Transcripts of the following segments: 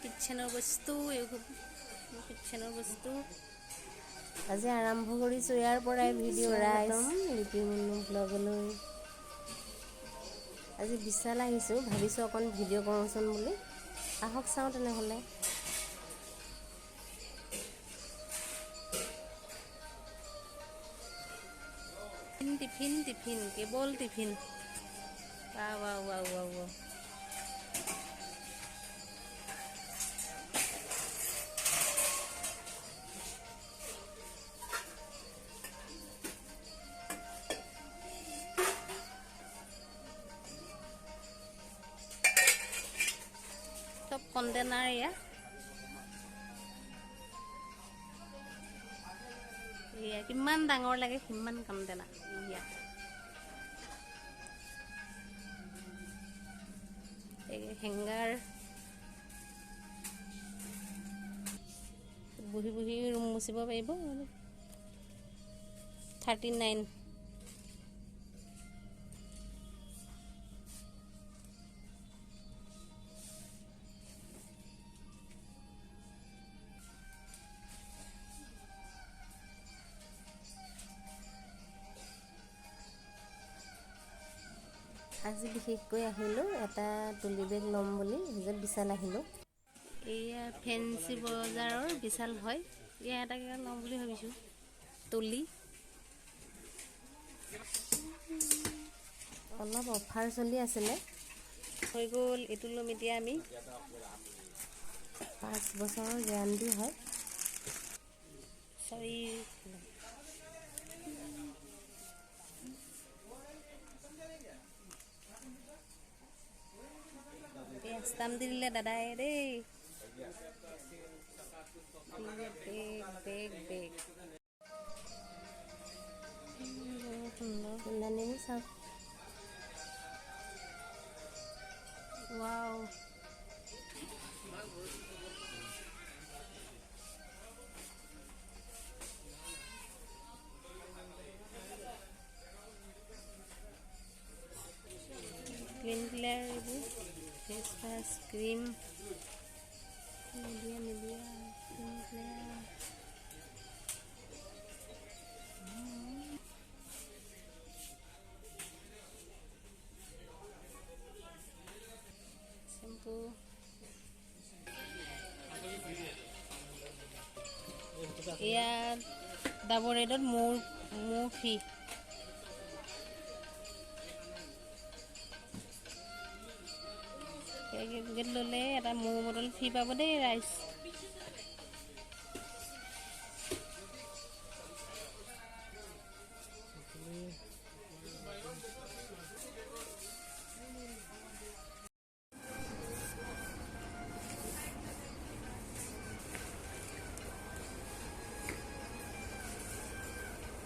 কিটচেনৰ বস্তু কিটচেনৰ বস্তু আজি আৰম্ভ কৰিছোঁ ইয়াৰ পৰাই ভিডিঅ' ৰাইজ লিপি মুনু ব্লগলৈ। আজি বিশাল আহিছোঁ, ভাবিছোঁ অকণ ভিডিঅ' কৰোঁচোন বুলি। আহক চাওঁ তেনেহ'লে। টিফিন কেৱল টিফিন। ৱাও। চব কণ্টেনাৰ এয়া কিমান ডাঙৰ লাগে সিমান কণ্টেনাৰ এয়া। হেংগাৰ বহি ৰুম মুচিব পাৰিব। 39। আজি বিশেষকৈ আহিলোঁ এটা তুলি বেগ ল'ম বুলি, বিশাল আহিলোঁ। এয়া ফেঞ্চি বজাৰৰ বিশাল হয়। এয়া এটাকে ল'ম বুলি ভাবিছোঁ তুলি। অলপ অফাৰ চলি আছিলে, হৈ গ'ল। এইটো ল'ম এতিয়া আমি। 5 বছৰৰ গেৰাণ্টি হয়। ষ্টাম্প দি দিলে দাদাই দেই। বেগ সুন্দৰ নেমু চাওক। ৱাও। ক্লিন ক্লিয়াৰ এইবোৰ ফেচ ৱাছ ক্ৰীম নিদিয়া ক্লিন ক্লিয়াৰ। শ্বেম্পু এয়া ডাবৰ ৰেডত মোৰ ফ্ৰী। গেট ল'লে এটা মৌ বটল ফ্ৰী পাব দেই ৰাইজ।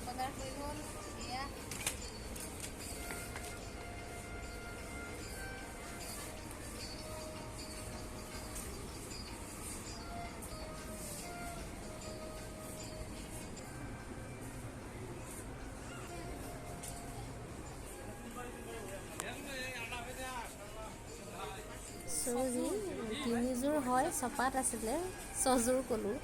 বজাৰ হৈ গ'ল এয়া। চুজি 3যোৰ হয়, চপাত আছিলে 6যোৰ ক'লোঁ।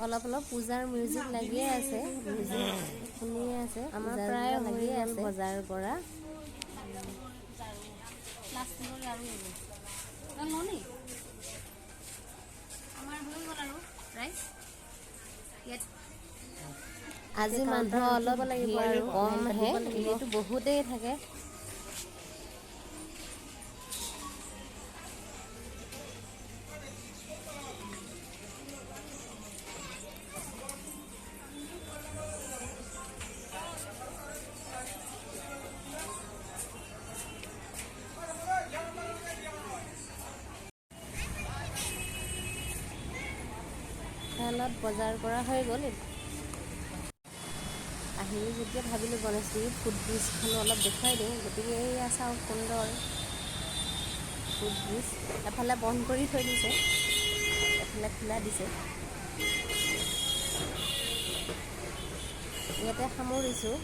অলপ পূজাৰ মিউজিক লাগিয়ে আছে, মিউজিক শুনিয়ে আছে। আমাৰ প্ৰায় লাগিয়ে আছে বজাৰ কৰা। আজি মানুহ অলপ লাগিব আৰু কম আহে, এনেইতো বহুতেই থাকে। খেলত বজাৰ কৰা হৈ গ'ল। আহিলোঁ যেতিয়া ভাবিলোঁ গণেশগুৰি ফুড ব্ৰিজখনো অলপ দেখুৱাই দিওঁ, গতিকে এয়া চাওক সুন্দৰ ফুটব্ৰিজ এফালে বন্ধ কৰি থৈ দিছে, এফালে খোলা দিছে। ইয়াতে সামৰিছোঁ।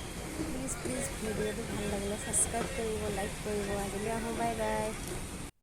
প্লিজ ভিডিঅ'টো ভাল লাগিলে ছাবস্ক্ৰাইব কৰিব, লাইক কৰিব। আজিলৈ আহোঁ, বাই বাই।